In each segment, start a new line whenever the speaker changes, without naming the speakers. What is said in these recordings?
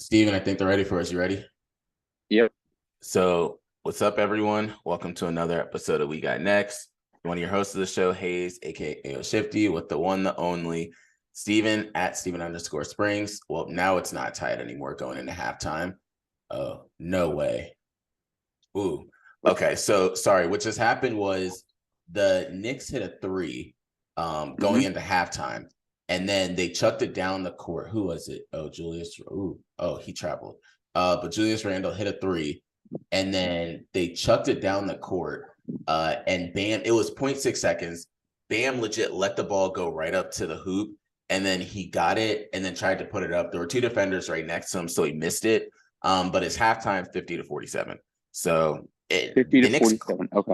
Steven, I think they're ready for us. You ready?
Yep.
So, what's up, everyone? Welcome to another episode of We Got Next. One of your hosts of the show, Hayes, aka Shifty, with the one, the only Steven at Steven_Springs. Well, now it's not tied anymore going into halftime. Oh, no way. Ooh. Okay, so sorry. What just happened was the Knicks hit a three going into halftime, and then they chucked it down the court. Who was it? Oh, Julius. Ooh, oh, he traveled. But Julius Randle hit a three, and then they chucked it down the court. And Bam, it was 0.6 seconds. Bam legit let the ball go right up to the hoop, and then he got it and then tried to put it up. There were two defenders right next to him, so he missed it. But it's halftime 50-47. So
50 to 47. Okay.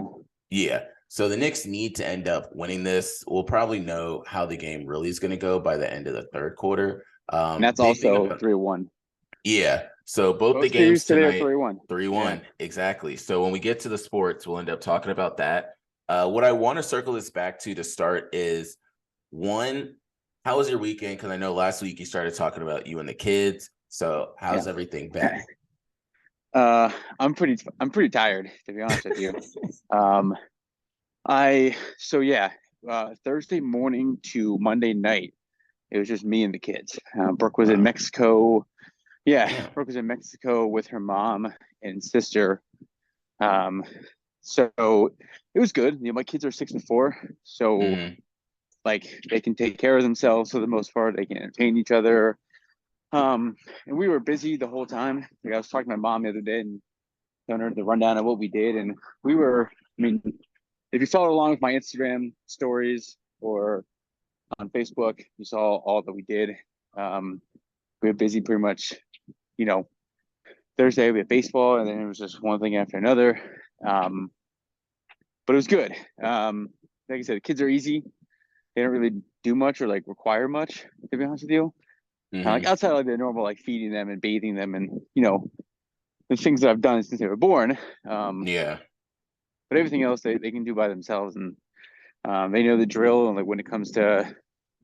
Yeah. So the Knicks need to end up winning this. We'll probably know how the game really is going to go by the end of the third quarter.
And that's
Big thing
also
about
3-1.
Yeah. So both the
Most
games
series today are
tonight,
3-1.
3-1.
Yeah.
Exactly. So when we get to the sports, we'll end up talking about that. What I want to circle this back to start is, one, how was your weekend? Because I know last week you started talking about you and the kids. So how's everything been?
I'm pretty tired, to be honest with you. Thursday morning to Monday night, it was just me and the kids. Brooke was in Mexico. Yeah, Brooke was in Mexico with her mom and sister. So it was good. You know, my kids are 6 and 4, so like they can take care of themselves for the most part. They can entertain each other. And we were busy the whole time. Like I was talking to my mom the other day and telling her the rundown of what we did, and if you followed along with my Instagram stories or on Facebook, you saw all that we did. We were busy pretty much, you know, Thursday we had baseball, and then it was just one thing after another. But it was good. Like I said, the kids are easy. They don't really do much or like require much, to be honest with you. Like outside of the normal, like feeding them and bathing them, and the things that I've done since they were born.
Yeah.
But everything else they can do by themselves, and they know the drill, and like when it comes to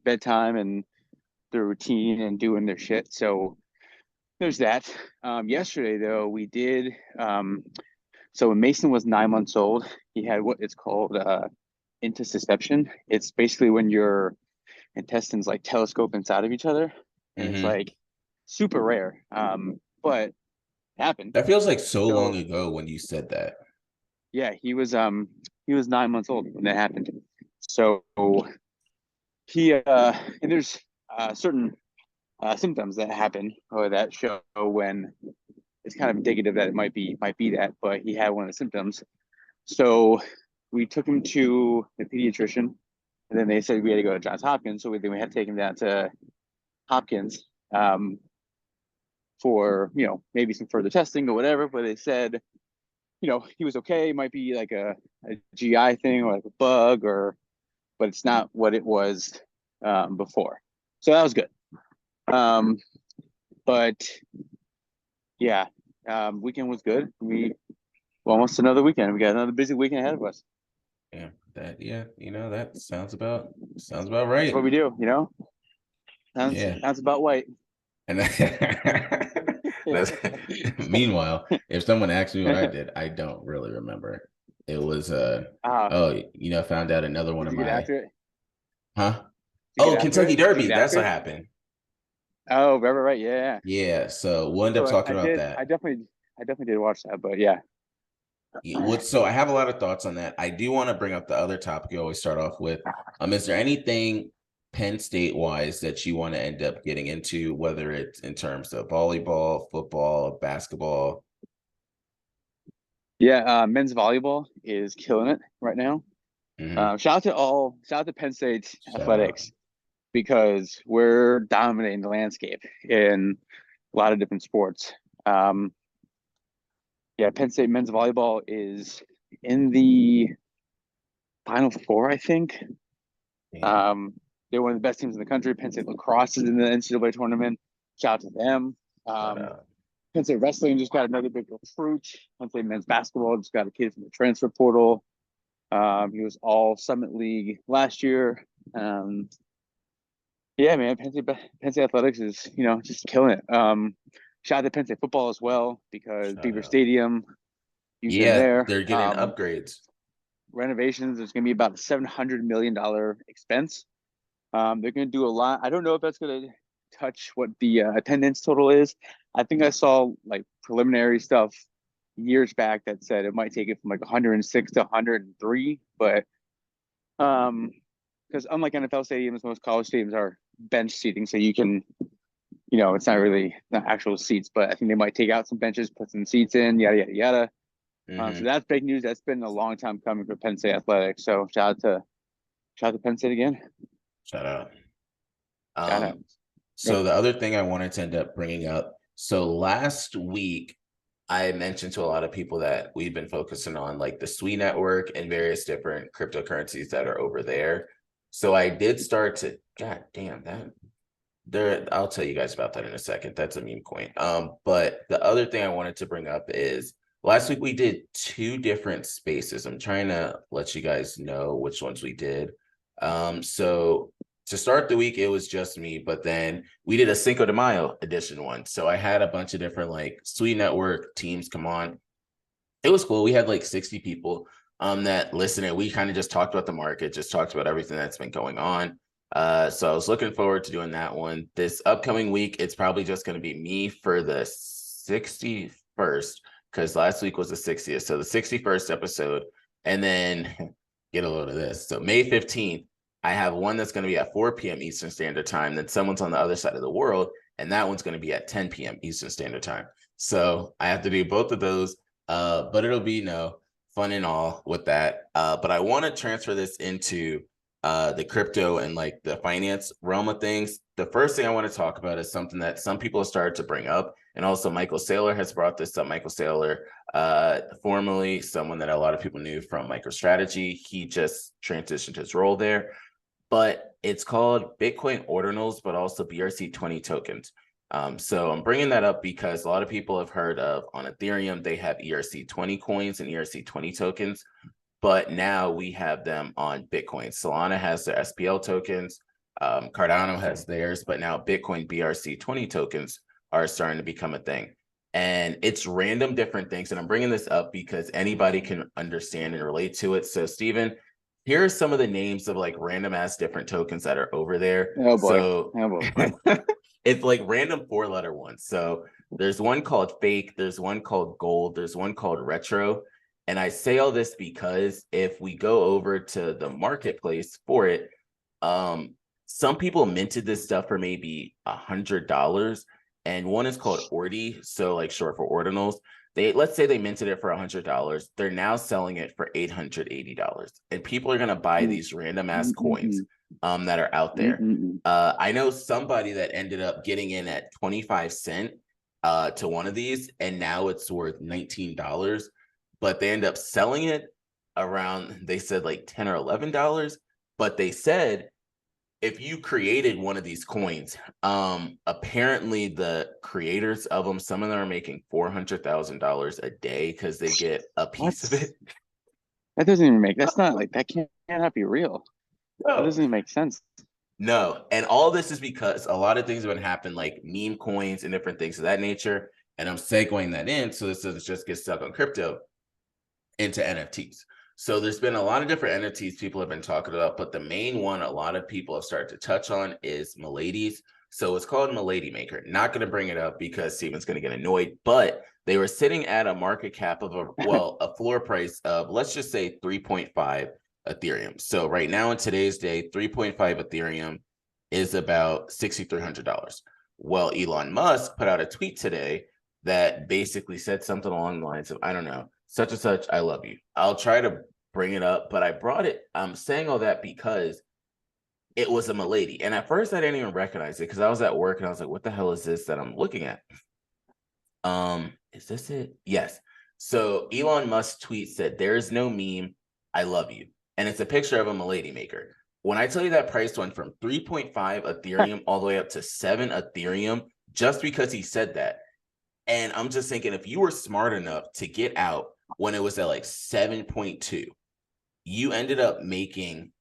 bedtime and their routine and doing their shit. So there's that. Yesterday though, we did. So when Mason was 9 months old, he had what it's called intussusception. It's basically when your intestines like telescope inside of each other, and it's like super rare. But it happened.
That feels like so long ago when you said that.
Yeah, he was 9 months old when that happened. So he and there's certain symptoms that happen or that show when it's kind of indicative that it might be that, but he had one of the symptoms. So we took him to the pediatrician, and then they said we had to go to Johns Hopkins. So then we had to take him down to Hopkins for maybe some further testing or whatever. But they said he was okay. It might be like a GI thing or like a bug, but it's not what it was before. So that was good. But yeah, weekend was good. Almost another weekend. We got another busy weekend ahead of us.
Yeah, that sounds about right.
That's what we do, Sounds about white.
And meanwhile, if someone asks me what I did, I don't really remember. It was found out another one of my
after it?
Huh? Oh, Kentucky Derby. That's what happened.
Oh, right. Yeah.
Yeah. So we'll end up talking about that.
I definitely did watch that, but yeah.
So I have a lot of thoughts on that. I do want to bring up the other topic you always start off with. Is there anything Penn State wise that you want to end up getting into, whether it's in terms of volleyball, football, basketball?
Yeah, men's volleyball is killing it right now. Shout out to Penn State athletics, because we're dominating the landscape in a lot of different sports. Penn State men's volleyball is in the Final Four, I think. Yeah. They're one of the best teams in the country. Penn State lacrosse is in the NCAA tournament. Shout out to them. Penn State wrestling just got another big recruit. Penn State men's basketball just got a kid from the transfer portal. He was all Summit League last year. Yeah, man, Penn State athletics is just killing it. shout out to Penn State football as well, because
Shout
Beaver
out.
Stadium, using them
Yeah,
there.
they're getting upgrades.
Renovations, there's going to be about a $700 million expense. They're going to do a lot. I don't know if that's going to touch what the attendance total is. I think I saw like preliminary stuff years back that said it might take it from like 106 to 103, but because unlike NFL stadiums, most college stadiums are bench seating, so you can, it's not really not actual seats, but I think they might take out some benches, put some seats in, yada yada yada. So that's big news. That's been a long time coming for Penn State athletics. So shout out to Penn State again.
Shout out.
Shout out.
So the other thing I wanted to end up bringing up. So last week, I mentioned to a lot of people that we've been focusing on like the SWE network and various different cryptocurrencies that are over there. So I did start to, God damn that. I'll tell you guys about that in a second. That's a meme coin. But the other thing I wanted to bring up is last week we did 2 different spaces. I'm trying to let you guys know which ones we did. So to start the week, it was just me, but then we did a Cinco de Mayo edition one. So I had a bunch of different like SWE network teams come on. It was cool. We had like 60 people that listened, and we kind of just talked about the market, just talked about everything that's been going on. So I was looking forward to doing that one. This upcoming week, it's probably just going to be me for the 61st, because last week was the 60th. So the 61st episode, and then get a load of this. So May 15th, I have one that's going to be at 4 p.m. Eastern Standard Time. Then someone's on the other side of the world, and that one's going to be at 10 p.m. Eastern Standard Time. So I have to do both of those, but it'll be fun and all with that. But I want to transfer this into the crypto and like the finance realm of things. The first thing I want to talk about is something that some people have started to bring up, and also Michael Saylor has brought this up. Michael Saylor, formerly someone that a lot of people knew from MicroStrategy, he just transitioned his role there. But it's called Bitcoin ordinals, but also BRC20 tokens. So I'm bringing that up because a lot of people have heard of on Ethereum, they have ERC20 coins and ERC20 tokens, but now we have them on Bitcoin. Solana has their SPL tokens, Cardano has theirs, but now Bitcoin BRC20 tokens are starting to become a thing. And it's random different things. And I'm bringing this up because anybody can understand and relate to it. So Steven, here are some of the names of like random ass different tokens that are over there.
Oh boy.
So it's like random 4-letter ones. So there's one called Fake, there's one called Gold, there's one called Retro. And I say all this because if we go over to the marketplace for it, some people minted this stuff for maybe $100, and one is called Ordi, so like short for ordinals. Let's say they minted it for $100. They're now selling it for $880, and people are gonna buy these random ass coins that are out there. I know somebody that ended up getting in at 25 cents to one of these, and now it's worth $19. But they end up selling it around, they said like $10 or $11. But they said if you created one of these coins, apparently the creators of them, some of them are making $400,000 a day because they get a piece of it.
That doesn't even make, that's not like, that cannot be real.
No.
That doesn't even make sense.
No. And all this is because a lot of things have been happening, like meme coins and different things of that nature. And I'm segueing that in so this doesn't just get stuck on crypto, into NFTs. So there's been a lot of different NFTs people have been talking about, but the main one a lot of people have started to touch on is Milady's. So it's called Milady Maker. Not going to bring it up because Steven's going to get annoyed, but they were sitting at a market cap of a floor price of, let's just say 3.5 Ethereum. So right now in today's day, 3.5 Ethereum is about $6,300. Well, Elon Musk put out a tweet today that basically said something along the lines of, I don't know, such and such, I love you. I'll try to bring it up, but I brought it. I'm saying all that because it was a Milady. And at first I didn't even recognize it because I was at work and I was like, what the hell is this that I'm looking at? Is this it? Yes. So Elon Musk's tweet said, there's no meme, I love you. And it's a picture of a Milady Maker. When I tell you that price went from 3.5 Ethereum all the way up to 7 Ethereum, just because he said that. And I'm just thinking, if you were smart enough to get out when it was at like 7.2, you ended up making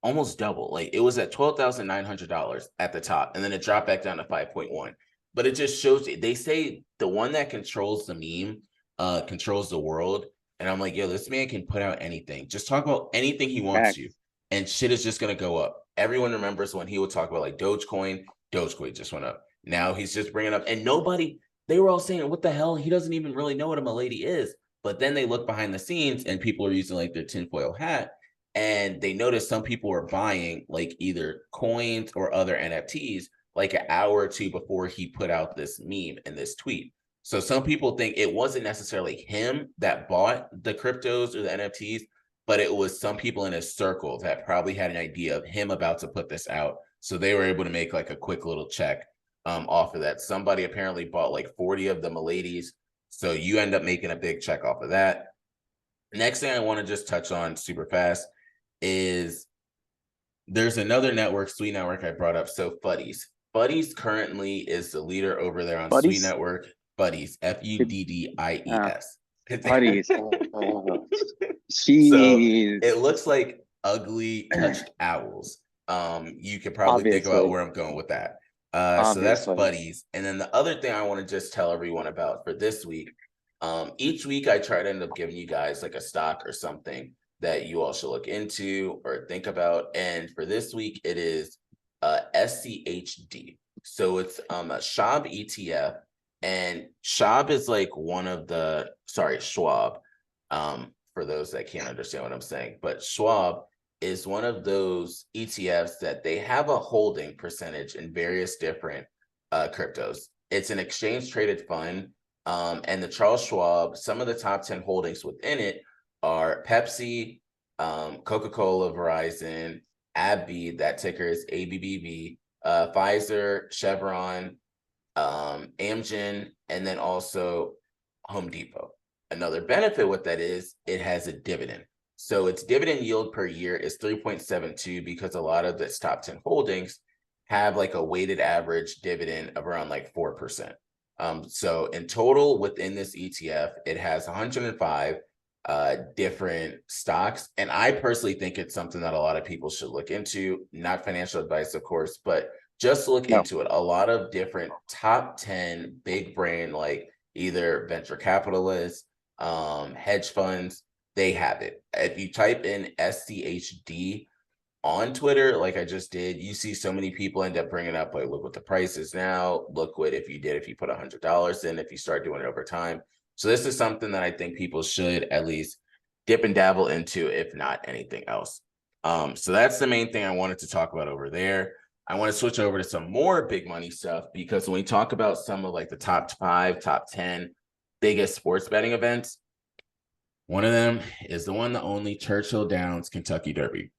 almost double. Like it was at $12,900 at the top, and then it dropped back down to 5.1. but it just shows. They say the one that controls the meme controls the world. And I'm like, yo, this man can put out anything. Just talk about anything he wants to.
Facts.
And shit is just going to go up. Everyone remembers when he would talk about like Dogecoin just went up. Now he's just bringing up, and they were all saying, what the hell? He doesn't even really know what a milady is. But then they look behind the scenes and people are using like their tinfoil hat. And they notice some people are buying like either coins or other NFTs like an hour or two before he put out this meme and this tweet. So some people think it wasn't necessarily him that bought the cryptos or the NFTs, but it was some people in his circle that probably had an idea of him about to put this out. So they were able to make like a quick little check off of that. Somebody apparently bought like 40 of the miladies. So you end up making a big check off of that. Next thing I want to just touch on super fast is there's another network, Sweet Network, I brought up. So Buddies. Buddies currently is the leader over there on Sweet Network. Buddies, Fuddies.
Buddies.
So it looks like ugly touched owls. You could probably think about where I'm going with that. So that's Buddies. And then the other thing I want to just tell everyone about for this week, each week I try to end up giving you guys like a stock or something that you all should look into or think about. And for this week, it is SCHD. So it's a Schwab ETF. And Schwab is like Schwab, for those that can't understand what I'm saying. But Schwab is one of those ETFs that they have a holding percentage in various different cryptos. It's an exchange traded fund. And the Charles Schwab, some of the top 10 holdings within it are Pepsi, Coca-Cola, Verizon, AbbVie, that ticker is ABBV, Pfizer, Chevron, Amgen, and then also Home Depot. Another benefit with that is it has a dividend. So its dividend yield per year is 3.72 because a lot of its top 10 holdings have like a weighted average dividend of around like 4%. So in total within this ETF, it has 105 different stocks. And I personally think it's something that a lot of people should look into, not financial advice, of course, but just look into it. A lot of different top 10 big brand, like either venture capitalists, hedge funds, they have it. If you type in SCHD on Twitter, like I just did, you see so many people end up bringing up, like, look what the price is now. Look what if you put $100 in, if you start doing it over time. So this is something that I think people should at least dip and dabble into, if not anything else. So that's the main thing I wanted to talk about over there. I want to switch over to some more big money stuff, because when we talk about some of like the top 5, top 10 biggest sports betting events, one of them is the one, the only Churchill Downs Kentucky Derby.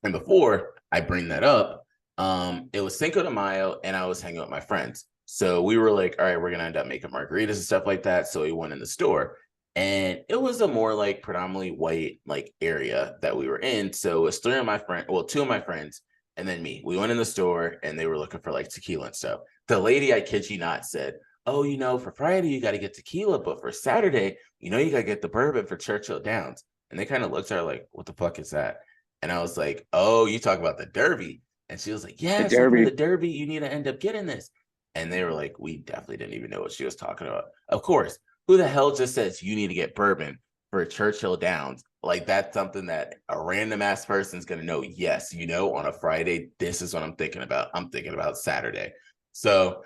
And before I bring that up, it was Cinco de Mayo and I was hanging with my friends. So we were like, all right, we're going to end up making margaritas and stuff like that. So we went in the store, and it was a more like predominantly white like area that we were in. So it was two of my friends and then me. We went in the store and they were looking for like tequila and stuff. The lady, I kid you not, said, oh, for Friday, you got to get tequila, but for Saturday, you got to get the bourbon for Churchill Downs. And they kind of looked at her like, what the fuck is that? And I was like, oh, you talk about the Derby. And she was like, yeah, so for the Derby, you need to end up getting this. And they were like, we definitely didn't even know what she was talking about. Of course, who the hell just says you need to get bourbon for Churchill Downs? Like, that's something that a random ass person's going to know. Yes, on a Friday, this is what I'm thinking about. I'm thinking about Saturday. So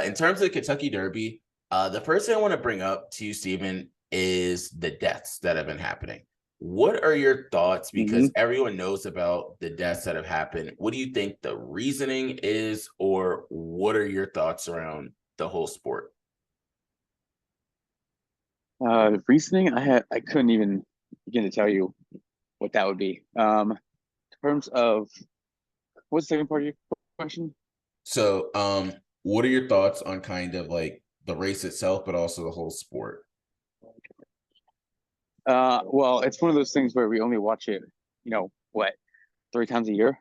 in terms of the Kentucky Derby, the first thing I want to bring up to you, Stephen, is the deaths that have been happening. What are your thoughts? Because everyone knows about the deaths that have happened. What do you think the reasoning is, or what are your thoughts around the whole sport?
The reasoning, I couldn't even begin to tell you what that would be. In terms of, what's the second part of your question?
So, what are your thoughts on kind of like the race itself, but also the whole sport?
Well, it's one of those things where we only watch it, 3 times a year?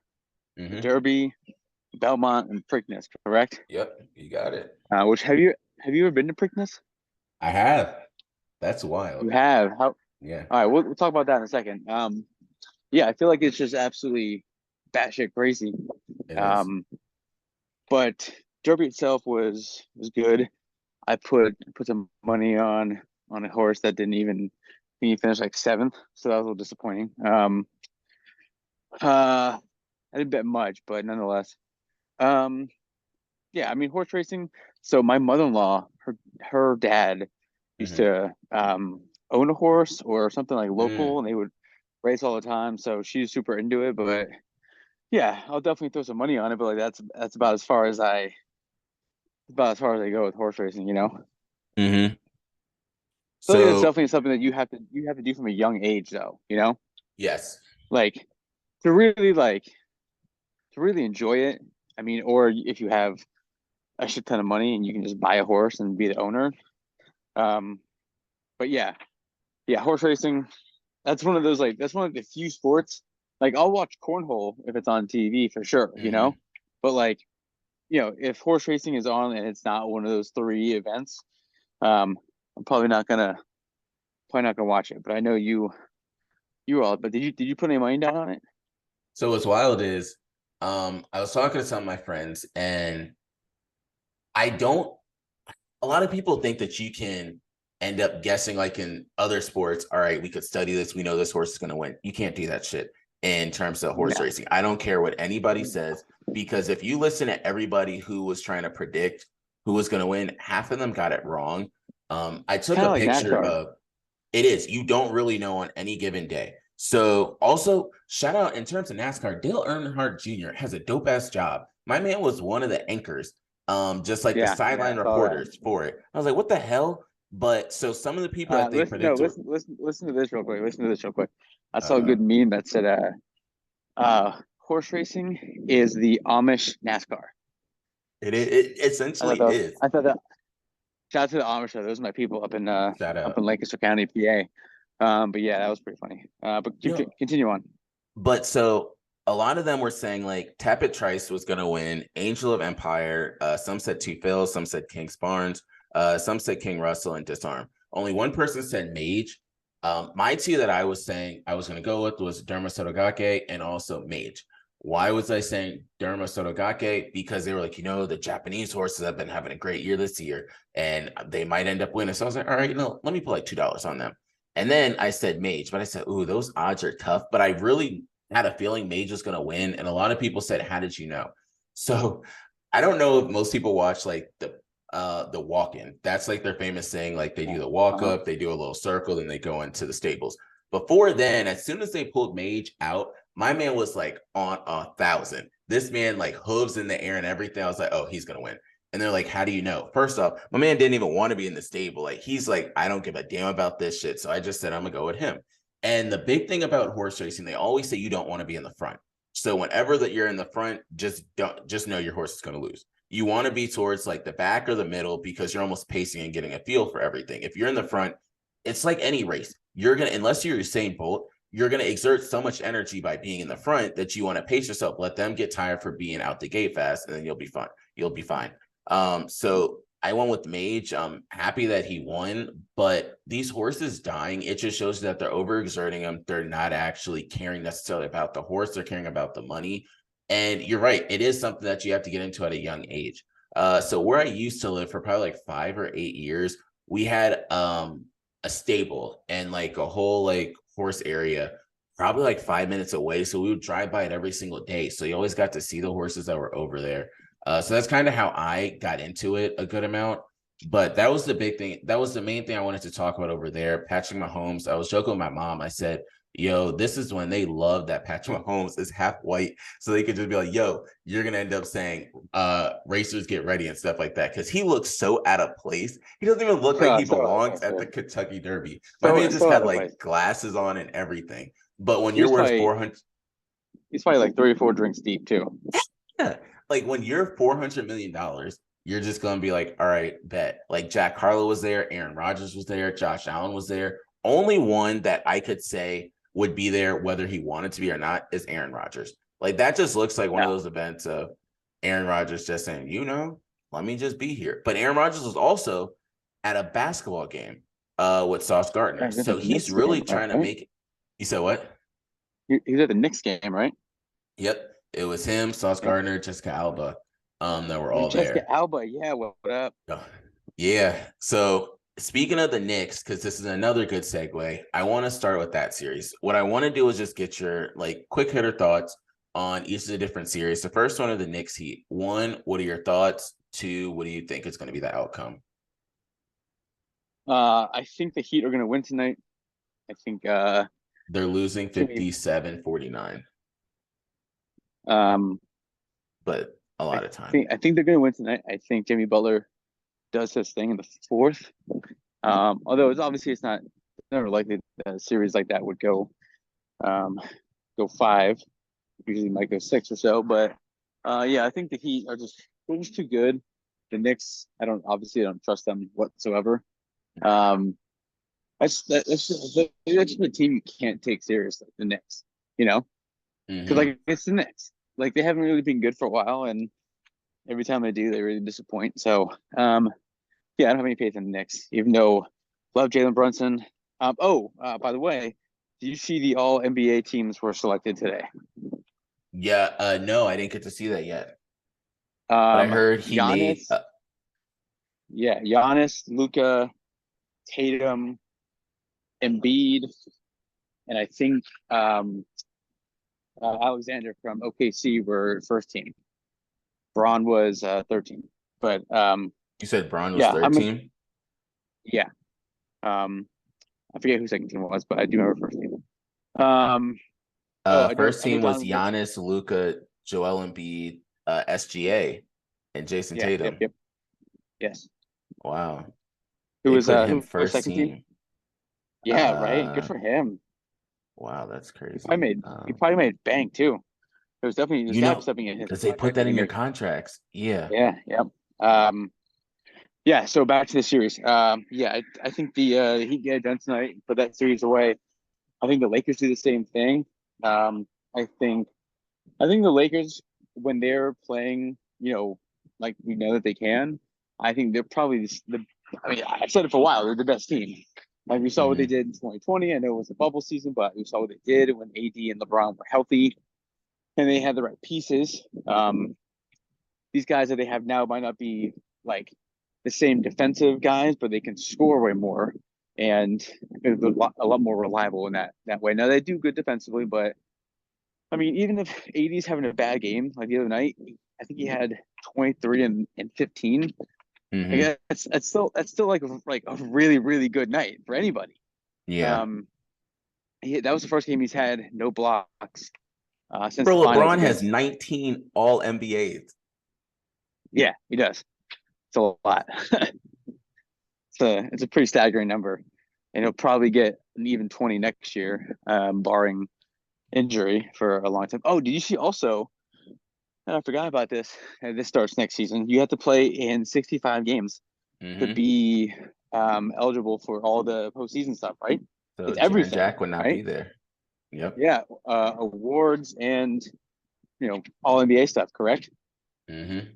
The Derby, Belmont, and Preakness, correct?
Yep, you got it.
Which have you ever been to Preakness?
I have. That's wild.
You have? How?
Yeah.
All right, we'll talk about that in a second. Yeah, I feel it's just absolutely batshit crazy.
It is.
But Derby itself was good. I put some money on a horse that didn't even I think he finished like seventh, so that was a little disappointing. I didn't bet much, but nonetheless, um, yeah, I mean horse racing. So my mother-in-law, her dad used
Mm-hmm.
to own a horse or something like
Mm.
local, and they would race all the time. So she's super into it. But yeah, I'll definitely throw some money on it. But like that's about as far as I go with horse racing.
Mm-hmm.
I think that's
So
definitely something that you have to do from a young age, though.
yes.
Like to really like to really enjoy it. I mean, or if you have a shit ton of money and you can just buy a horse and be the owner. Um, but yeah, horse racing. That's one of the few sports. Like I'll watch cornhole if it's on TV for sure.
Mm-hmm.
But like, if horse racing is on and it's not one of those three events, I'm probably not gonna watch it. But I know you all. But did you put any money down on it?
So what's wild is, I was talking to some of my friends, and I don't. A lot of people think that you can end up guessing, like in other sports. All right, we could study this. We know this horse is going to win. You can't do that shit in terms of horse
No.
racing. I don't care what anybody says, because if you listen to everybody who was trying to predict who was going to win, half of them got it wrong. I
It's
took
kind
a
of like
picture
NASCAR.
of it. Is you don't really know on any given day. So also shout out in terms of NASCAR, Dale Earnhardt Jr. has a dope ass job. My man was one of the anchors, just like the
Yeah,
sideline
I saw that.
reporters for it. I was like, what the hell? But so some of the people that they
Listen, no,
predict were,
listen to this real quick. Listen to this real quick. I saw a
uh,
good meme that said, horse racing is the Amish NASCAR.
it
I thought
essentially
that was,
is.
I thought that. Shout out to the Amish. Those are my people
Shout
up
out.
in Lancaster County, PA. But yeah, that was pretty funny. But
Yo,
continue on.
but so a lot of them were saying like Tappet Trice was going to win, Angel of Empire. Some said Two Phil, some said King Sparns, some said King Russell and Disarm. Only one person said Mage. My two that I was saying I was going to go with was Derma Sotogake and also Mage. Why was I saying Derma Sotogake? Because they were like, the Japanese horses have been having a great year this year and they might end up winning. So I was like, all right, let me put like $2 on them. And then I said Mage, but I said, ooh, those odds are tough. But I really had a feeling Mage was going to win. And a lot of people said, how did you know? So I don't know if most people watch like the walk-in. That's like their famous thing. Like they do the walk
Uh-huh.
up, they do a little circle, then they go into the stables. Before then, as soon as they pulled Mage out, my man was like on 1,000. This man like hooves in the air and everything. I was like, oh, he's gonna win. And they're like, how do you know? First off, my man didn't even want to be in the stable. Like he's like, I don't give a damn about this shit. So I just said I'm gonna go with him. And the big thing about horse racing, they always say you don't want to be in the front. So whenever that you're in the front, just know your horse is gonna lose. You want to be towards like the back or the middle because you're almost pacing and getting a feel for everything. If you're in the front, it's like any race. You're gonna, unless you're Usain Bolt, you're going to exert so much energy by being in the front that you want to pace yourself. Let them get tired for being out the gate fast, and then you'll be fine. You'll be fine. So I went with Mage. I'm happy that he won, but these horses dying, it just shows that they're overexerting them. They're not actually caring necessarily about the horse. They're caring about the money. And you're right. It is something that you have to get into at a young age. So where I used to live for probably like 5 or 8 years, we had a stable and like a whole like horse area probably like 5 minutes away, so we would drive by it every single day, so you always got to see the horses that were over there. So that's kind of how I got into it a good amount. But that was the big thing, that was the main thing I wanted to talk about over there. Patrick Mahomes, I was joking with my mom. I said, yo, this is when they love that Patrick Mahomes is half white, so they could just be like, yo, you're gonna end up saying racers get ready and stuff like that, because he looks so out of place. He doesn't even look like he
So out of
belongs
place,
at the
yeah.
Kentucky Derby. My man just
So out
had
of place.
like glasses on and everything. But when
He
you're
was
worth
probably
400,
he's probably like 34 drinks deep too.
yeah, like when you're $400 million, you're just gonna be like, all right, bet. Like Jack Harlow was there, Aaron Rodgers was there, Josh Allen was there. Only one that I could say would be there, whether he wanted to be or not, is Aaron Rodgers. Like that just looks like one of
No,
those events of Aaron Rodgers just saying, let me just be here. But Aaron Rodgers was also at a basketball game with Sauce Gardner.
he's at the
So he's
Knicks
really
game,
trying to
right?
make it. You said what?
He's at the Knicks game, right?
Yep. It was him, Sauce
Yeah.
Gardner, Jessica Alba. that were all
Jessica
there.
Alba, yeah, what up?
Yeah. So speaking of the Knicks, because this is another good segue, I want to start with that series. What I want to do is just get your like quick hitter thoughts on each of the different series. The first one of the Knicks Heat. One, what are your thoughts? Two, what do you think is going to be the outcome?
I think the Heat are gonna win tonight. I think
They're losing
Jimmy
57-49,
um
but a
I
lot of time.
think they're gonna win tonight. I think Jimmy Butler does his thing in the fourth. Although it's not never likely that a series like that would go five. Usually might go six or so. But yeah, I think the Heat are they're just too good. The Knicks, I don't trust them whatsoever. That's the team you can't take seriously, the Knicks, you know? Because
Mm-hmm.
like it's the Knicks. Like they haven't really been good for a while, and every time they do, they really disappoint. So yeah, I don't have any faith in the Knicks, even though love Jalen Brunson. By the way, do you see the all NBA teams were selected today?
Yeah. No, I didn't get to see that yet. But I heard he made.
Giannis, yeah, Giannis, Luca, Tatum, Embiid, and I think Alexander from OKC were first team. Braun was 13. But
You said Braun was
yeah,
third team.
yeah. Um, I forget who second team was, but I do remember first team. Um,
First
I know
team was
Donovan Mitchell.
Giannis, Luca, Joel Embiid, SGA, and Jason
Yeah,
Tatum.
yes.
Wow, they put him
Who was
first
second team?
team.
Yeah, right. Good
Uh,
for him.
wow, that's
He probably
crazy.
made he probably made bank too. It was
You
definitely
know,
stepping in his
because they put
contract
that
every
in your
year.
contracts. Yeah.
Yeah, yep. Yeah, so back to the series. Yeah, I think the Heat get it done tonight and put that series away. I think the Lakers do the same thing. I think the Lakers, when they're playing, like we know that they can, I think they're probably I mean, I've said it for a while, they're the best team. Like we saw what they
Mm-hmm.
did in 2020. I know it was a bubble season, but we saw what they did when AD and LeBron were healthy and they had the right pieces. These guys that they have now might not be like the same defensive guys, but they can score way more and they're a lot more reliable in that way. Now they do good defensively, but I mean, even if AD's having a bad game like the other night, I think he had 23 and 15. I
Mm-hmm.
guess that's still like a really really good night for anybody.
Yeah.
Um, that was the first game he's had no blocks since the
Bro,
finals
LeBron has
against.
19 All NBAs.
Yeah, he does. It's a lot. It's a pretty staggering number, and he'll probably get an even 20 next year, barring injury for a long time. Oh, did you see also? I forgot about this. This starts next season. You have to play in 65 games to
Mm-hmm.
be eligible for all the postseason stuff, right?
So
It's
Jaren
everything,
Jack would not be
right?
there. Yep.
Yeah, awards and all NBA stuff, correct?
Mm-hmm.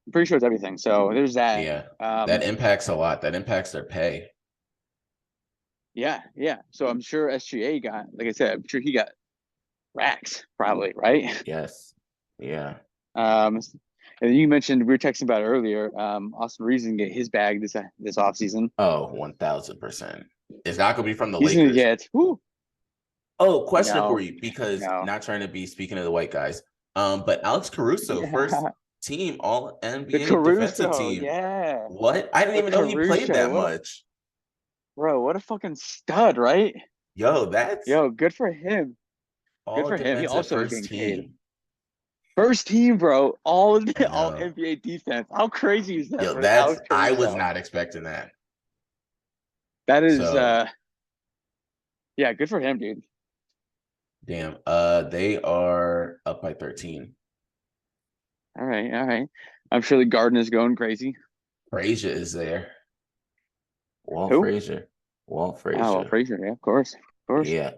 I'm pretty sure it's everything. So there's that.
Yeah. That impacts a lot. That impacts their pay.
Yeah. So I'm sure SGA got, like I said, I'm sure he got racks probably, right?
Yes. Yeah.
And you mentioned we were texting about it earlier. Austin Reeves can get his bag this offseason.
Oh, 1000%. It's not gonna be from the
He's gonna
Lakers.
get whoo.
Oh, question for
No,
you, because
no.
not trying to be speaking of the white guys. But Alex Caruso, first
Yeah,
team all
the
NBA defensive
Caruso.
team.
Yeah,
What? I didn't
the
even know he played
Caruso.
that much.
What a fucking stud, right?
Yo, that's
Yo, good for him. Good
all
for him. He
defensive
also is
first
getting paid.
team.
First team, bro. All
I
all
know.
NBA defense. How crazy is that
Yo,
for Alex
I was
Caruso?
not expecting that.
That is
So
yeah, good for him, dude.
damn. They are up by 13.
All right, all right. I'm sure the Garden is going crazy.
Frazier is there. Walt
Who?
Frazier. Walt
Oh, well,
Frazier.
Frazier, yeah, of course. Of course.
Yeah.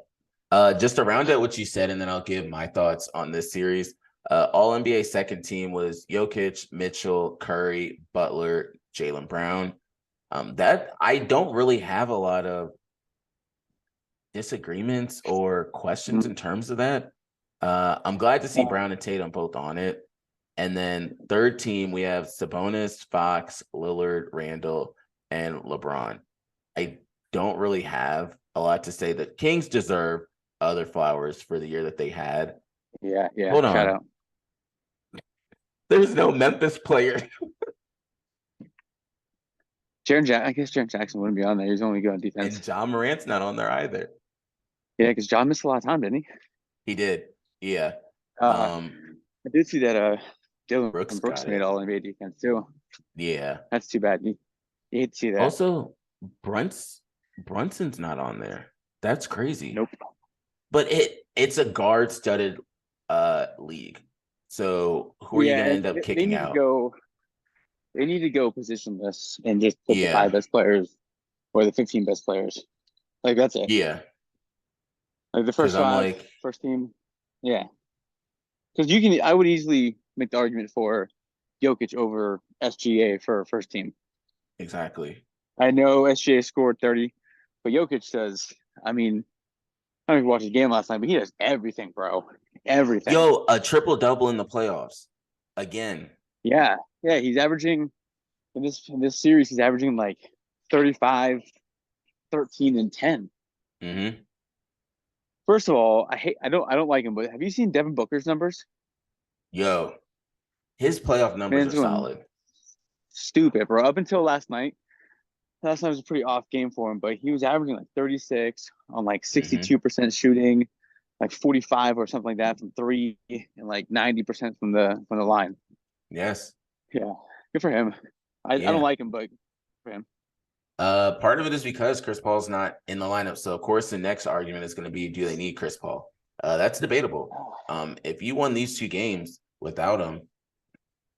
Just to round out what you said, and then I'll give my thoughts on this series. All NBA second team was Jokic, Mitchell, Curry, Butler, Jaylen Brown. That I don't really have a lot of disagreements or questions
Mm.
in terms of that. I'm glad to see Brown and Tatum both on it. And then third team, we have Sabonis, Fox, Lillard, Randall, and LeBron. I don't really have a lot to say. The Kings deserve other flowers for the year that they had.
Yeah.
Hold
Shout
on.
out.
There's no Memphis player.
I guess Jaren Jackson wouldn't be on there. He's only good on defense.
And John Morant's not on there either.
Yeah, because John missed a lot of time, didn't he?
He did. Yeah.
I did see that Dylan Brooks
got
made
it.
all NBA defense too.
Yeah.
That's too bad. You hate to see that.
Also, Brunson's not on there. That's crazy.
Nope.
But it's a guard-studded league. So who are you going to end up kicking out?
They need to go positionless and just put the 5 best players or the 15 best players. Like, that's it.
Yeah.
Like the first 5, first team. Yeah. Because I would easily make the argument for Jokic over SGA for first team.
Exactly.
I know SGA scored 30, but Jokic does, I mean, I don't even watch the game last night, but he does everything, bro. Everything.
Yo, a triple-double in the playoffs. Again.
Yeah. Yeah, he's averaging in this series, he's averaging like 35, 13, and 10.
Mm-hmm.
First of all, I don't like him, but have you seen Devin Booker's numbers?
Yo, his playoff numbers are solid.
Stupid, bro. Up until last night was a pretty off game for him, but he was averaging like 36 on like 62% shooting, like 45 or something like that from 3, and like 90% from the line.
Yes.
Yeah, good for him. I don't like him, but good for him.
Part of it is because Chris Paul's not in the lineup. So of course the next argument is going to be, do they need Chris Paul? That's debatable. If you won these 2 games without him,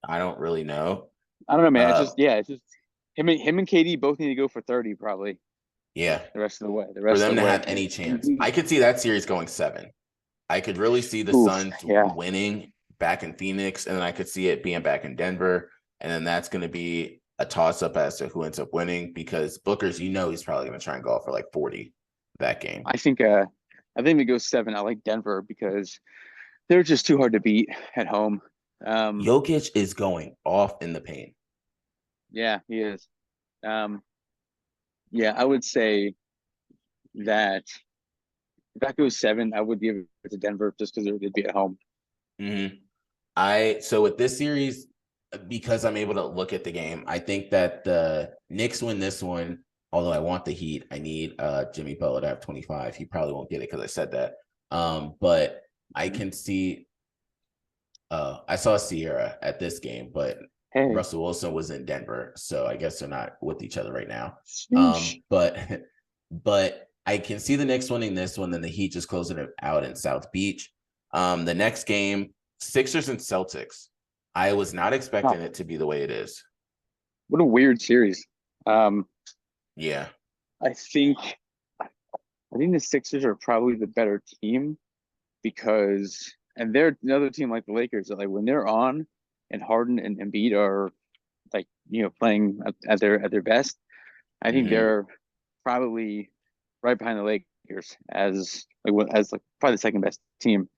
I don't really know.
I don't know, man. It's just him and KD both need to go for 30 probably.
Yeah.
The rest of the way.
For them to have any chance. I could see that series going 7. I could really see the Suns winning back in Phoenix, and then I could see it being back in Denver, and then that's going to be a toss-up as to who ends up winning, because Booker's, he's probably going to try and go for like 40 that game.
I think it goes 7. I like Denver because they're just too hard to beat at home.
Jokic is going off in the paint.
Yeah, he is. Yeah, I would say that if that goes 7, I would give it to Denver just because they'd be at home.
Mm-hmm. So with this series, because I'm able to look at the game, I think that the Knicks win this one. Although I want the Heat, I need Jimmy Butler to have 25. He probably won't get it because I said that. But I can see. I saw Sierra at this game, but Russell Wilson was in Denver, so I guess they're not with each other right now. But I can see the Knicks winning this one, then the Heat just closing it out in South Beach. The next game, Sixers and Celtics. I was not expecting it to be the way it is.
What a weird series.
Yeah.
I think the Sixers are probably the better team because, and they're another team like the Lakers that, like, when they're on and Harden and Embiid are like, playing at their best, I think they're probably right behind the Lakers as probably the second best team.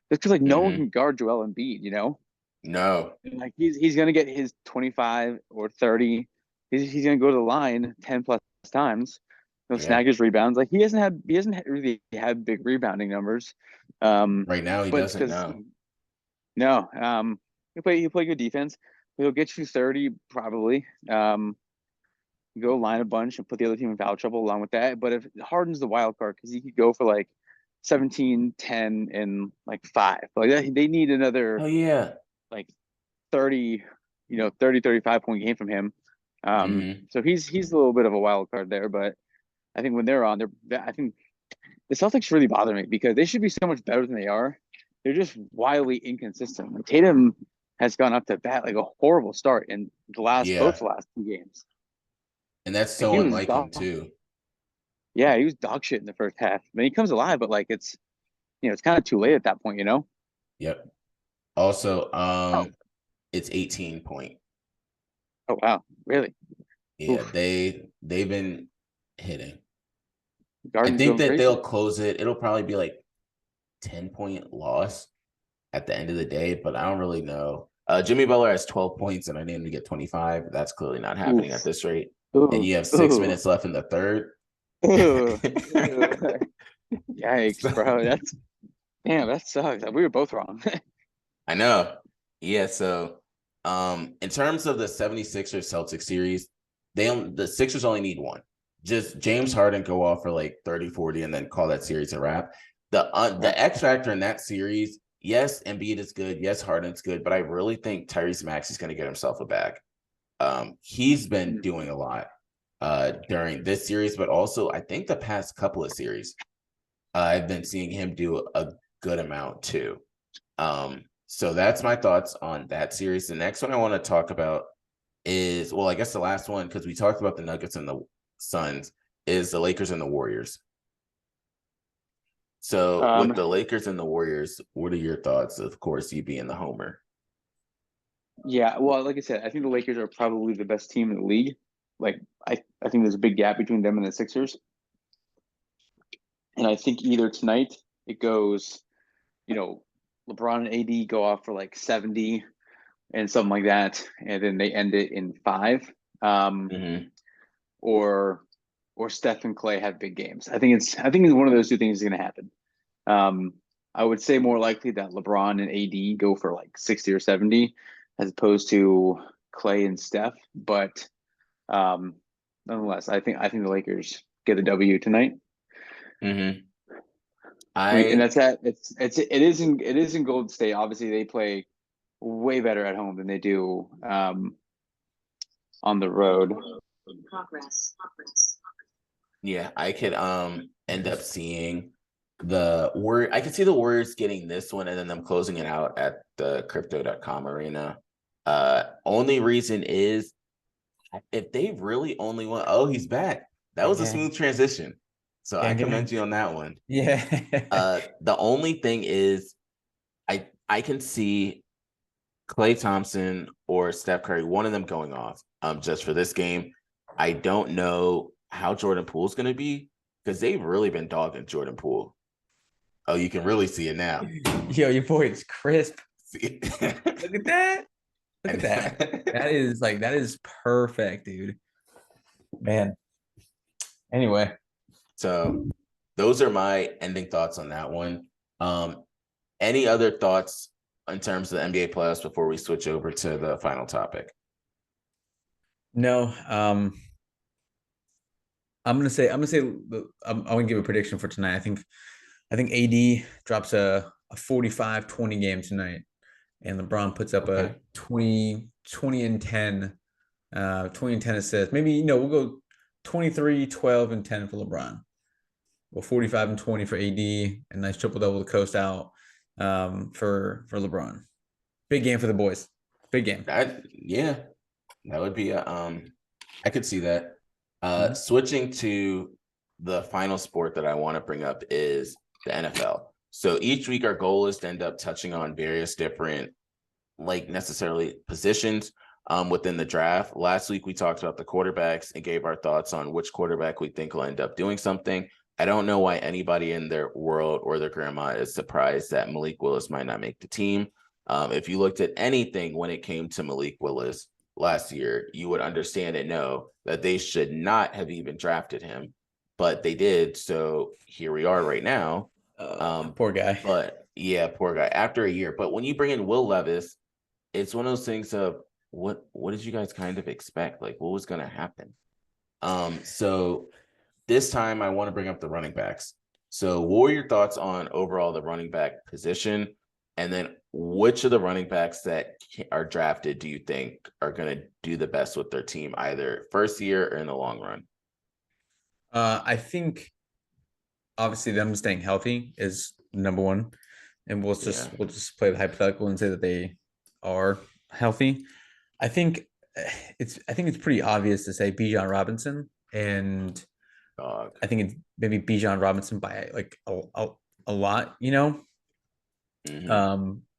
Just because no one can guard Joel Embiid,
No.
Like he's gonna get his 25 or 30. He's gonna go to the line 10 plus times. Snag his rebounds. Like he hasn't really had big rebounding numbers.
Right now he doesn't know.
No. He'll play good defense. He'll get you 30 probably. Go line a bunch and put the other team in foul trouble along with that. But if Harden's the wild card, because he could go for like 17, 10, and like 5. Like they need another.
Oh yeah.
Like 30, 35 point game from him. So he's a little bit of a wild card there, but I think when they're on, I think the Celtics really bother me because they should be so much better than they are. They're just wildly inconsistent. Like Tatum has gone up to bat like a horrible start in both the last 2 games.
And that's so unlike him too.
Yeah, he was dog shit in the first half. I mean, he comes alive, but like it's kind of too late at that point,
Yep. Also, it's 18 point.
Oh wow, really?
Yeah, oof. They've been hitting. I think that they'll close it. It'll probably be like 10-point loss at the end of the day, but I don't really know. Jimmy Butler has 12 points, and I need him to get 25. That's clearly not happening at this rate. And
Ooh.
you have 6 minutes left in the third.
Ooh. Yikes, bro. That sucks. We were both wrong.
I know. Yeah, so in terms of the 76ers Celtics series, the Sixers only need one. Just James Harden go off for like 30, 40 and then call that series a wrap. The X factor in that series, yes, Embiid is good. Yes, Harden's good, but I really think Tyrese Maxey's going to get himself a bag. He's been doing a lot during this series, but also I think the past couple of series, I've been seeing him do a good amount too. So that's my thoughts on that series. The next one I want to talk about is, well, I guess the last one, because we talked about the Nuggets and the Suns, is the Lakers and the Warriors. So with the Lakers and the Warriors, what are your thoughts? Of course, you being the homer.
Yeah, well, like I said, I think the Lakers are probably the best team in the league. Like, I think there's a big gap between them and the Sixers. And I think either tonight it goes, LeBron and AD go off for like 70 and something like that, and then they end it in 5. Or Steph and Clay have big games. I think it's one of those two things is going to happen. I would say more likely that LeBron and AD go for like 60 or 70 as opposed to Clay and Steph. But nonetheless, I think the Lakers get the W tonight. And that's that. It is in Golden State. Obviously, they play way better at home than they do on the road.
In progress.
Yeah, I could end up seeing I could see the Warriors getting this one and then them closing it out at the crypto.com arena. Only reason is if they really only won, he's back. That was a smooth transition. So I commend you on that one.
Yeah.
The only thing is I can see Klay Thompson or Steph Curry, one of them going off just for this game. I don't know how Jordan Poole's going to be because they've really been dogging Jordan Poole. Oh, you can really see it now.
Yo, your boy is crisp. Look at that. Look at that. That is perfect, dude. Man. Anyway.
So those are my ending thoughts on that one. Any other thoughts in terms of the NBA playoffs before we switch over to the final topic?
No. I'm gonna give a prediction for tonight. I think AD drops a 45-20 game tonight, and LeBron puts up a 20 and 10, 20 and 10 assists. Maybe we'll go 23, 12, and 10 for LeBron. Well, 45 and 20 for AD, and nice triple double to coast out for LeBron. Big game for the boys. Big game.
That would be I could see that. Switching to the final sport that I want to bring up is the NFL. So each week our goal is to end up touching on various different, like necessarily positions within the draft. Last week we talked about the quarterbacks and gave our thoughts on which quarterback we think will end up doing something. I don't know why anybody in their world or their grandma is surprised that Malik Willis might not make the team. If you looked at anything when it came to Malik Willis last year, you would understand and know that they should not have even drafted him, but they did. So here we are right now.
Poor guy.
But yeah, poor guy. After a year. But when you bring in Will Levis, it's one of those things of what did you guys kind of expect? Like what was going to happen? So this time I want to bring up the running backs. So what were your thoughts on overall the running back position? And then which of the running backs that are drafted do you think are going to do the best with their team, either first year or in the long run?
I think obviously them staying healthy is number one. And we'll just play the hypothetical and say that they are healthy. I think it's pretty obvious to say Bijan Robinson, and I think it's maybe Bijan Robinson by like a lot,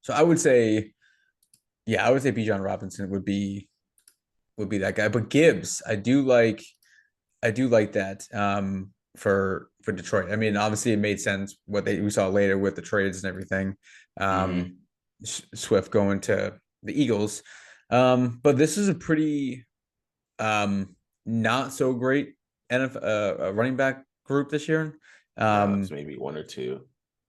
So I would say Bijan Robinson would be that guy. But Gibbs, I do like that for Detroit. I mean, obviously it made sense what we saw later with the trades and everything. Swift going to the Eagles. But this is a pretty not so great NFL running back group this year.
It's maybe one or two.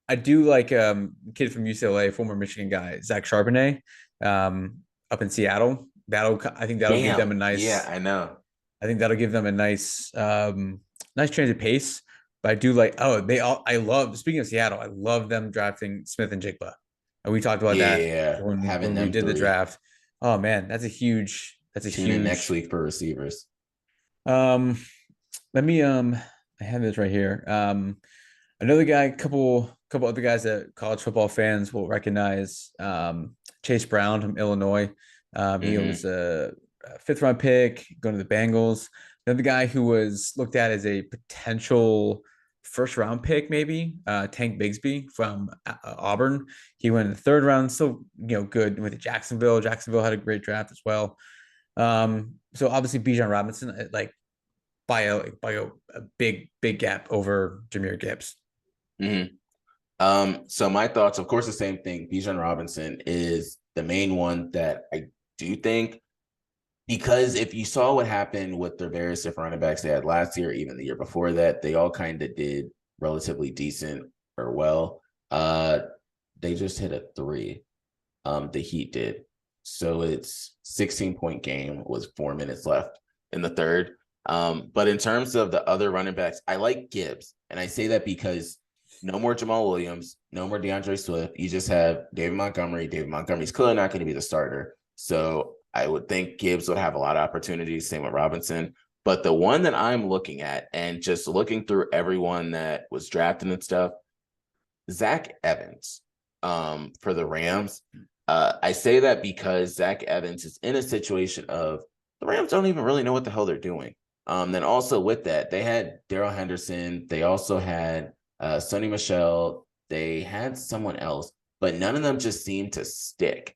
I do like kid from UCLA, former Michigan guy, Zach Charbonnet, up in Seattle. I think that'll give them a nice.
Yeah, I know.
I think that'll give them a nice nice change of pace. But I do like I love, speaking of Seattle, I love them drafting Smith and Jigba. And we talked about that when we did the draft. Oh man, that's a huge
Tune in next week for receivers.
Let me I have this right here. Another guy, couple other guys that college football fans will recognize. Chase Brown from Illinois. He was a 5th round pick going to the Bengals. Another guy who was looked at as a potential 1st round pick, maybe Tank Bigsby from Auburn. He went in the 3rd round, still good with Jacksonville. Jacksonville had a great draft as well. So obviously Bijan Robinson, like by a big gap over Jahmyr Gibbs.
So my thoughts, of course, the same thing. Bijan Robinson is the main one that I do think, because if you saw what happened with their various different running backs they had last year, even the year before that, they all kind of did relatively decent or well. They just hit a 3. The Heat did. So it's 16-point game with 4 minutes left in the 3rd. But in terms of the other running backs, I like Gibbs. And I say that because no more Jamal Williams, no more DeAndre Swift. You just have David Montgomery. David Montgomery's clearly not going to be the starter. So I would think Gibbs would have a lot of opportunities, same with Robinson. But the one that I'm looking at, and just looking through everyone that was drafted and stuff, Zach Evans for the Rams. I say that because Zach Evans is in a situation of the Rams don't even really know what the hell they're doing. Then also with that, they had Darrell Henderson. They also had Sonny Michel. They had someone else, but none of them just seemed to stick.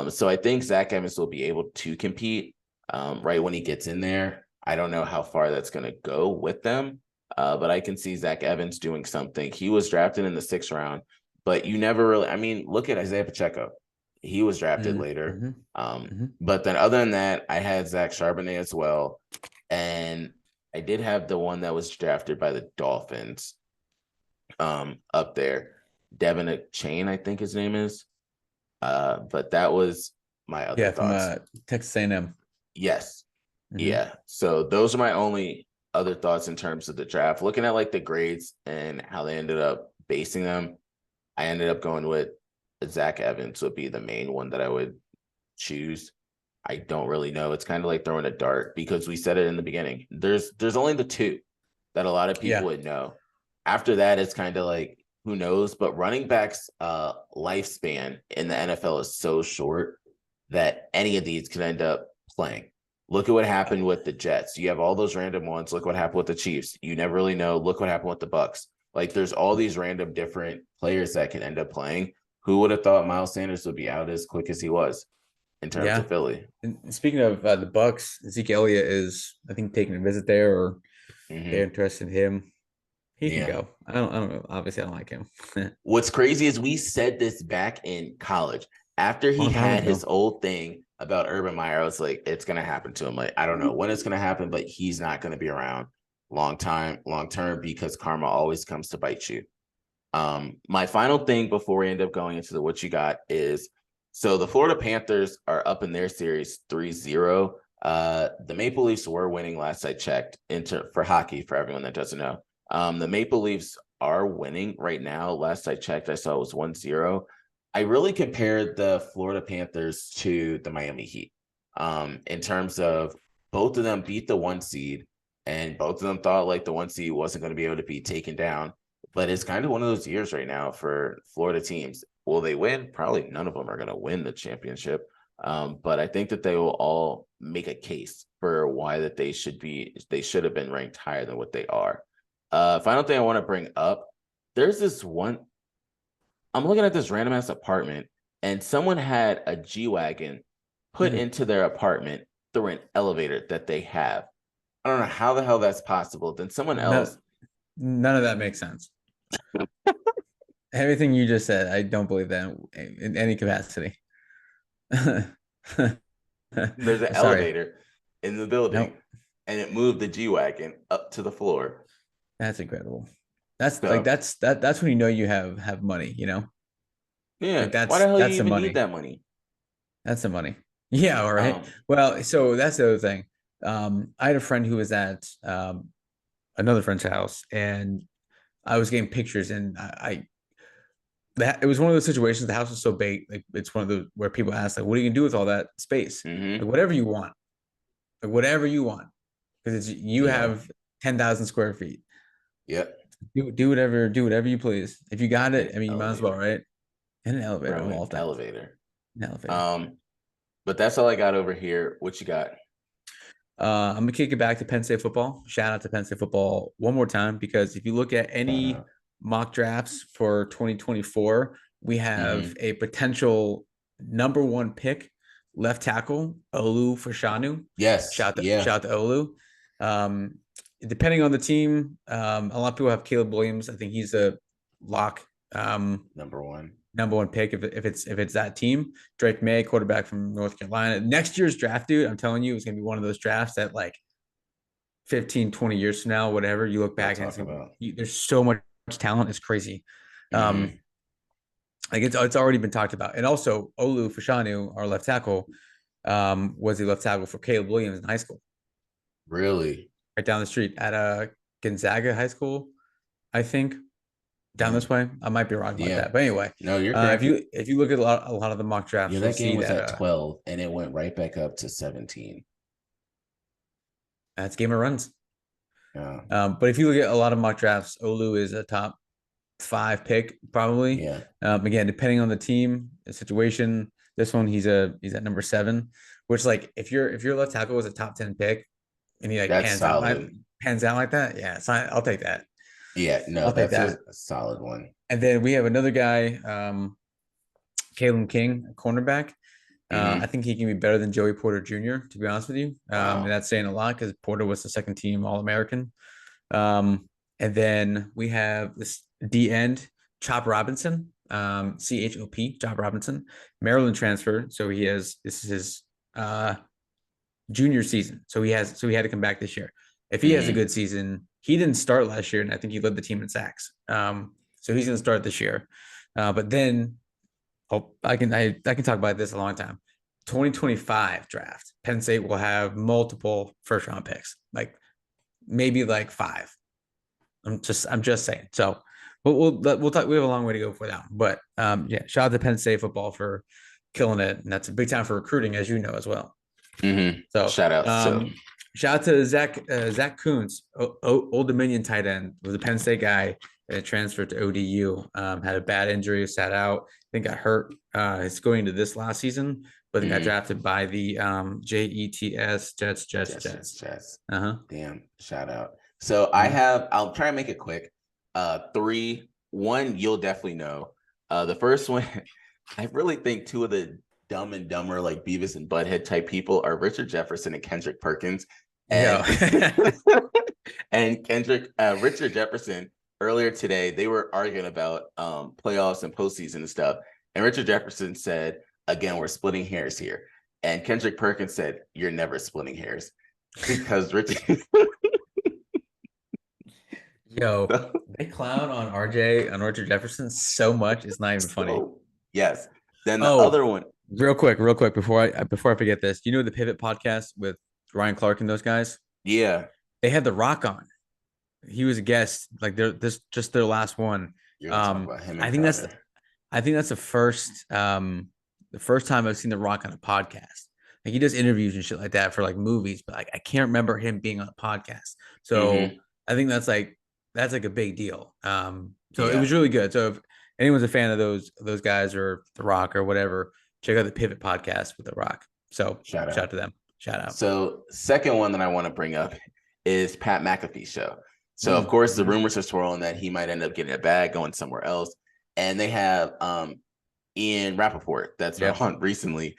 So I think Zach Evans will be able to compete right when he gets in there. I don't know how far that's going to go with them, but I can see Zach Evans doing something. He was drafted in the 6th round, but you never really, look at Isaiah Pacheco. He was drafted later. But then other than that, I had Zach Charbonnet as well. And I did have the one that was drafted by the Dolphins up there. Devin Chain, I think his name is. But that was my other thoughts.
From Texas A&M.
Yes. Yeah. So those are my only other thoughts in terms of the draft. Looking at like the grades and how they ended up basing them, I ended up going with Zach Evans would be the main one that I would choose. I don't really know. It's kind of like throwing a dart, because we said it in the beginning. There's only the 2 that a lot of people would know. After that, it's kind of like, who knows? But running backs' lifespan in the NFL is so short that any of these could end up playing. Look at what happened with the Jets. You have all those random ones. Look what happened with the Chiefs. You never really know. Look what happened with the Bucks. Like, there's all these random different players that can end up playing. Who would have thought Miles Sanders would be out as quick as he was in terms of Philly?
And speaking of the Bucks, Zeke Elliott is, I think, taking a visit there, or they're interested in him. He can go. I don't know. Obviously, I don't like him.
What's crazy is we said this back in college after he had his old thing about Urban Meyer. I was like, it's gonna happen to him. Like, I don't know when it's gonna happen, but he's not gonna be around long term, because karma always comes to bite you. My final thing before we end up going into the what you got is, so the Florida Panthers are up in their series 3-0. The Maple Leafs were winning last I checked for hockey, for everyone that doesn't know. The Maple Leafs are winning right now. Last I checked, I saw it was 1-0. I really compared the Florida Panthers to the Miami Heat in terms of both of them beat the 1 seed, and both of them thought like the 1 seed wasn't going to be able to be taken down. But it's kind of one of those years right now for Florida teams. Will they win? Probably none of them are going to win the championship. But I think that they will all make a case for why that they should have been ranked higher than what they are. Final thing I want to bring up, there's this one, I'm looking at this random ass apartment, and someone had a G-Wagon put into their apartment through an elevator that they have. I don't know how the hell that's possible. Then someone else.
None of that makes sense. Everything you just said, I don't believe that in any capacity.
There's an
Sorry.
elevator in the building,
Nope.
and it moved the G-Wagon up to the floor.
That's incredible. That's
So,
that's when you know you have money, you know?
yeah.
Like
Why the hell you
that's the
even need
money.
that money?
That's the money. Yeah, all right.
Um,
Well, so that's the other thing. I had a friend who was at another friend's house, and I was getting pictures, and that it was one of those situations. The house was so big, like it's one of the where people ask, like, "What are you gonna do with all that space?"
mhm.
Like whatever you want, because it's you
Yeah.
have 10,000 square feet.
Yep.
Do whatever you please. If you got
An
it, I mean, you might as well,
elevator.
right? In an elevator,
Bro,
I'm
an
all that.
elevator.
An elevator.
But that's all I got over here. What you got?
I'm gonna kick it back to Penn State football. Shout out to Penn State football one more time, because if you look at any mock drafts for 2024, we have a potential number one pick, left tackle Olu Fashanu.
Yes. Yeah.
Shout out to Olu. Depending on the team, a lot of people have Caleb Williams. I think he's a lock.
Number one.
Number one pick if it's that team. Drake May, quarterback from North Carolina. Next year's draft, dude, I'm telling you, it's gonna be one of those drafts that like 15, 20 years from now, whatever, you look back and there's so much talent, it's crazy.
Mhm.
Like it's already been talked about. And also Olu Fashanu, our left tackle, was the left tackle for Caleb Williams in high school,
Really?
right down the street at Gonzaga High School, I think. Down this way. I might be wrong about that. But anyway,
No, you're correct.
if you look at a lot of the mock drafts,
Yeah,
you'll
that game
see
was
that
at 12 and it went right back up to 17.
that's game of runs.
Yeah.
But if you look at a lot of mock drafts, Olu is a top 5 pick, probably.
Yeah.
Again, depending on the team, the situation. This one, he's at number 7, which, like, if your left tackle was a top 10 pick and he like
That's solid.
pans out like that, yeah, so I'll take that.
Yeah, no,
I'll take
that's
that.
a solid one.
And then we have another guy, Kalen King, a cornerback. I think he can be better than Joey Porter Jr., to be honest with you.
Wow.
And that's saying a lot because Porter was the second team All-American. And then we have this D end, Chop Robinson, CHOP, Chop Robinson, Maryland transfer. So this is his junior season. So he had to come back this year. If he has a good season, he didn't start last year, and I think he led the team in sacks. So he's going to start this year. But then I can talk about this a long time. 2025 draft, Penn State will have multiple first round picks, like maybe like 5. I'm just saying. So we'll talk. We have a long way to go for that. But yeah, shout out to Penn State football for killing it, and that's a big time for recruiting, as you know as well. So
shout out.
Shout out to Zach Kuntz, Old Dominion tight end, was a Penn State guy that transferred to ODU. Had a bad injury, sat out. I think got hurt. It's going into this last season, but got drafted by the Jets.
Jets. Damn, shout out. So
Mm-hmm.
I'll try and make it quick. 3, 1, you'll definitely know. The first one, I really think 2 of the Dumb and Dumber, like Beavis and Butthead type people, are Richard Jefferson and Kendrick Perkins. And and Richard Jefferson, earlier today, they were arguing about playoffs and postseason and stuff. And Richard Jefferson said, again, we're splitting hairs here. And Kendrick Perkins said, you're never splitting hairs. Because Richard
Yo, they clown on Richard Jefferson so much, it's not even funny.
Yes. Then the other one.
Real quick, before I forget this, you know the Pivot podcast with Ryan Clark and those guys?
Yeah.
They had The Rock on. He was a guest, like just their last one. I think that's the first time I've seen The Rock on a podcast. Like, he does interviews and shit like that for like movies, but like I can't remember him being on a podcast. So I think that's like a big deal. It was really good. So if anyone's a fan of those guys or The Rock or whatever, check out the Pivot podcast with The Rock. So shout out to them. Shout out.
So second one that I want to bring up is Pat McAfee's show. So of course the rumors are swirling that he might end up getting a bag, going somewhere else. And they have Ian Rappaport that's been on recently.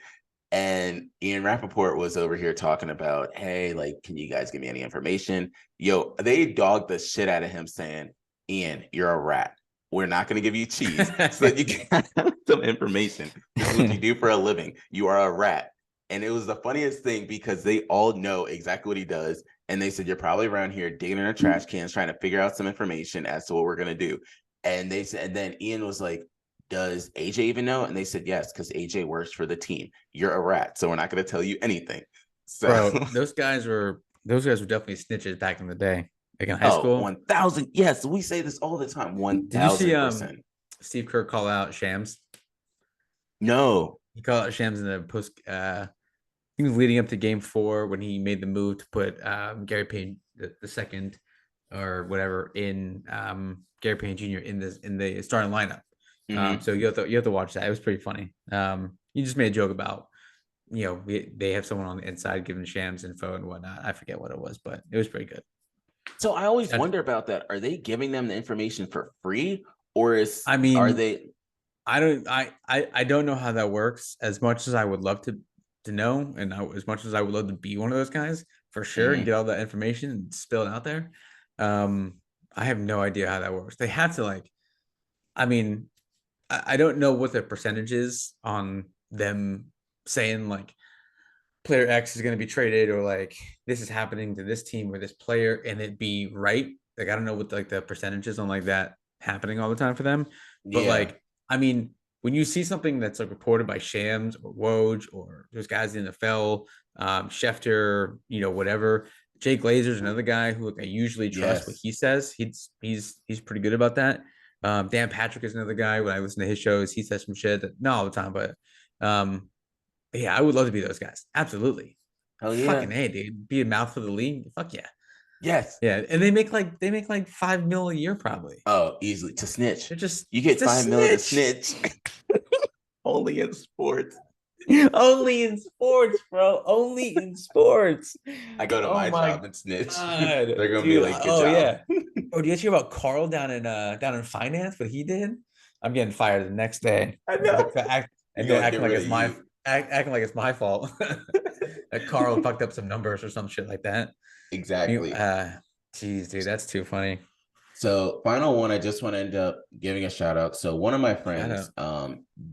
And Ian Rappaport was over here talking about, hey, like, can you guys give me any information? Yo, they dogged the shit out of him saying, Ian, you're a rat. we're not going to give you cheese so that you can have some information. This is what you do for a living. You are a rat. And it was the funniest thing because they all know exactly what he does. And they said, you're probably around here digging in our trash cans, trying to figure out some information as to what we're going to do. And they said, and then Ian was like, does AJ even know? And they said, yes, because AJ works for the team. You're a rat. So we're not going to tell you anything. So
Bro, those guys were definitely snitches back in the day. Like in high school.
1,000. Yes. We say this all the time. 1,000%.
Did you see Steve Kerr call out Shams?
No.
He called out Shams in the post. He was leading up to Game 4 when he made the move to put Gary Payne the second or whatever in Gary Payne Jr. in the starting lineup. So you have to watch that. It was pretty funny. You just made a joke about they have someone on the inside giving Shams info and whatnot. I forget what it was, but it was pretty good.
So I always wonder about that. Are they giving them the information for free, or
are they? I don't know how that works. As much as I would love to know, and as much as I would love to be one of those guys for sure and get all that information and spill it out there, I have no idea how that works. They have to I don't know what the percentage is on them saying like player X is going to be traded or like this is happening to this team or this player and it be right. Like I don't know what the percentages on like that happening all the time for them, but when you see something that's like reported by Shams or Woj or those guys in the NFL, Schefter, whatever. Jay Glazer's another guy who I usually trust what he says. He's pretty good about that. Dan Patrick is another guy. When I listen to his shows, he says some shit that not all the time, but I would love to be those guys. Absolutely.
Hell yeah.
Fucking A, dude. Be a mouth for the league. Fuck yeah.
Yes.
Yeah. And they make like $5 million a year probably.
Oh, easily to snitch.
You
get $5 million to snitch. Only in sports.
Only in sports, bro. Only in sports.
I go to my job and snitch.
God.
They're gonna be like, good job.
Yeah. Oh, do you hear about Carl down in finance? What he did? I'm getting fired the next day.
I know.
Acting like it's my fault. That Carl fucked up some numbers or some shit like that.
Exactly.
Geez, dude, that's too funny.
So final one, I just want to end up giving a shout out. So one of my friends,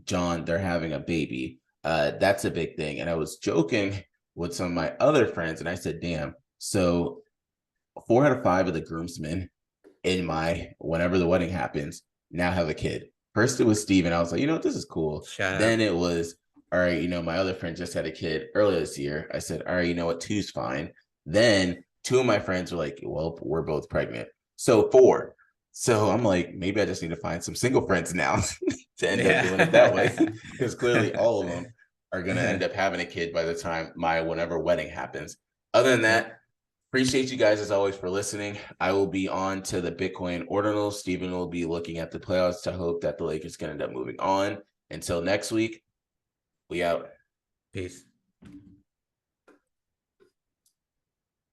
John, they're having a baby. That's a big thing. And I was joking with some of my other friends and I said, damn, so 4 out of 5 of the groomsmen in whenever the wedding happens now have a kid. First it was Steven. I was like, this is cool. Then it was, all right, my other friend just had a kid earlier this year. I said, all right, you know what, 2's fine. Then 2 of my friends were like, well, we're both pregnant. So 4. So I'm like, maybe I just need to find some single friends now to end up doing it that way. Because clearly all of them are going to end up having a kid by the time whenever wedding happens. Other than that, appreciate you guys as always for listening. I will be on to the Bitcoin ordinals. Steven will be looking at the playoffs to hope that the Lakers can end up moving on. Until next week, we out.
Peace.